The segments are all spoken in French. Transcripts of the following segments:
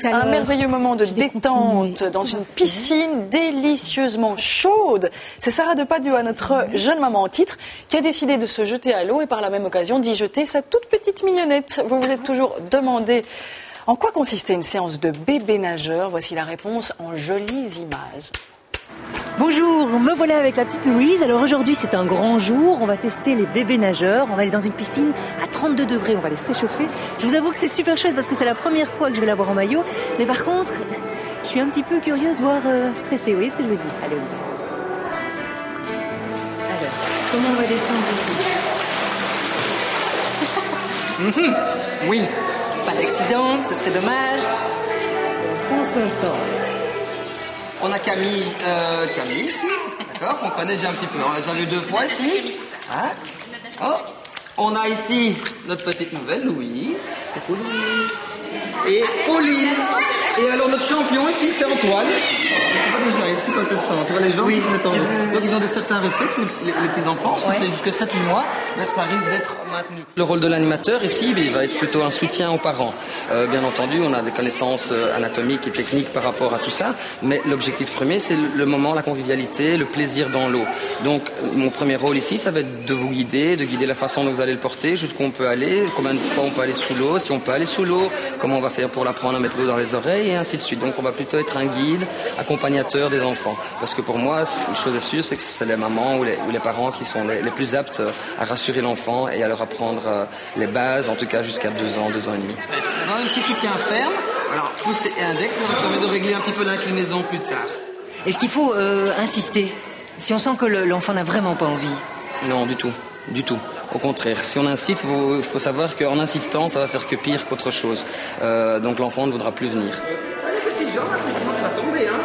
Un merveilleux moment de détente dans une piscine délicieusement chaude. C'est Sarah Depardieu, notre jeune maman en titre, qui a décidé de se jeter à l'eau et par la même occasion d'y jeter sa toute petite mignonnette. Vous vous êtes toujours demandé en quoi consistait une séance de bébé nageur. Voici la réponse en jolies images. Bonjour, me voilà avec la petite Louise. Alors aujourd'hui c'est un grand jour, on va tester les bébés nageurs. On va aller dans une piscine à 32 degrés, on va aller se réchauffer. Je vous avoue que c'est super chouette parce que c'est la première fois que je vais la voir en maillot. Mais par contre, je suis un petit peu curieuse, voire stressée. Vous voyez ce que je veux dire? Allez, on y va. Alors, comment on va descendre ici? Oui, pas d'accident, ce serait dommage. Prends son temps. On a Camille ici, d'accord, qu'on connaît déjà un petit peu. On l'a déjà vu 2 fois ici. Hein? Oh. On a ici notre petite nouvelle, Louise. Coucou Louise. Et Pauline. Et alors notre champion ici, c'est Antoine. Tu vois déjà ici quand elles sont. Tu vois les gens qui se mettent en dos. Donc ils ont certains réflexes, les petits enfants. Si c'est jusque 7-8 mois, mais ça risque d'être maintenu. Le rôle de l'animateur ici, il va être plutôt un soutien aux parents. Bien entendu, on a des connaissances anatomiques et techniques par rapport à tout ça, mais l'objectif premier, c'est le moment, la convivialité, le plaisir dans l'eau. Donc mon premier rôle ici, ça va être de vous guider, de guider la façon dont vous allez le porter, jusqu'où on peut aller, combien de fois on peut aller sous l'eau, si on peut aller sous l'eau, comment on va faire pour l'apprendre à mettre l'eau dans les oreilles, et ainsi de suite. Donc on va plutôt être un guide, accompagnateur des enfants. Parce que pour moi, une chose est sûre, c'est que c'est les mamans ou les parents qui sont les plus aptes à rassurer l'enfant et à leur apprendre les bases, en tout cas jusqu'à 2 ans, 2 ans et demi. On a un petit soutien ferme, alors pouce et index, ça nous permet de régler un petit peu l'inclinaison plus tard. Est-ce qu'il faut insister si on sent que l'enfant n'a vraiment pas envie? Non, du tout. Du tout. Au contraire, si on insiste, il faut savoir qu'en insistant, ça va faire que pire qu'autre chose. Donc l'enfant ne voudra plus venir. Allez, tes petites jambes, sinon tu vas tomber, hein.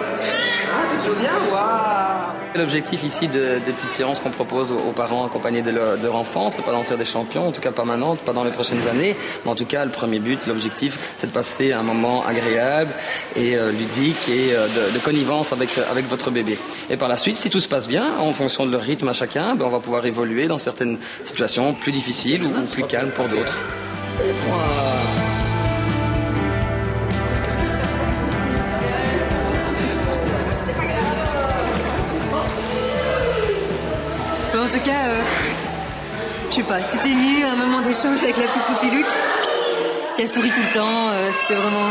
Ah, tu te souviens? Waouh! L'objectif ici des petites séances qu'on propose aux parents accompagnés de leur enfant, c'est pas d'en faire des champions, en tout cas pas maintenant, pas dans les prochaines années, mais en tout cas le premier but, l'objectif, c'est de passer un moment agréable et ludique et de connivence avec votre bébé. Et par la suite, si tout se passe bien, en fonction de leur rythme à chacun, on va pouvoir évoluer dans certaines situations plus difficiles ou plus calmes pour d'autres. Et 3... En tout cas, je sais pas, tout ému, un moment d'échange avec la petite poupiloute qui a souri tout le temps, c'était vraiment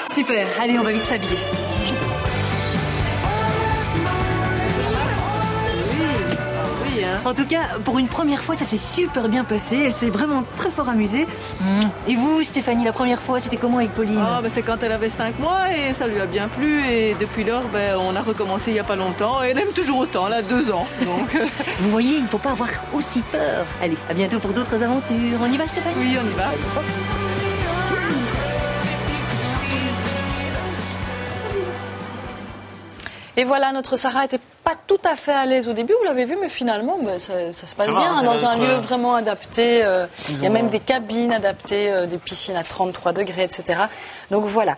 super. Allez, on va vite s'habiller. En tout cas, pour une première fois, ça s'est super bien passé. Elle s'est vraiment très fort amusée. Et vous, Stéphanie, la première fois, c'était comment avec Pauline? C'est quand elle avait 5 mois et ça lui a bien plu. Et depuis lors, on a recommencé il n'y a pas longtemps. Et elle aime toujours autant, elle a 2 ans. Donc... Vous voyez, il ne faut pas avoir aussi peur. Allez, à bientôt pour d'autres aventures. On y va, Stéphanie? Oui, on y va. Et voilà, notre Sarah était pas tout à fait à l'aise au début, vous l'avez vu, mais finalement, ça se passe bien, dans un lieu vraiment adapté. Il y a même des cabines adaptées, des piscines à 33 degrés, etc. Donc voilà.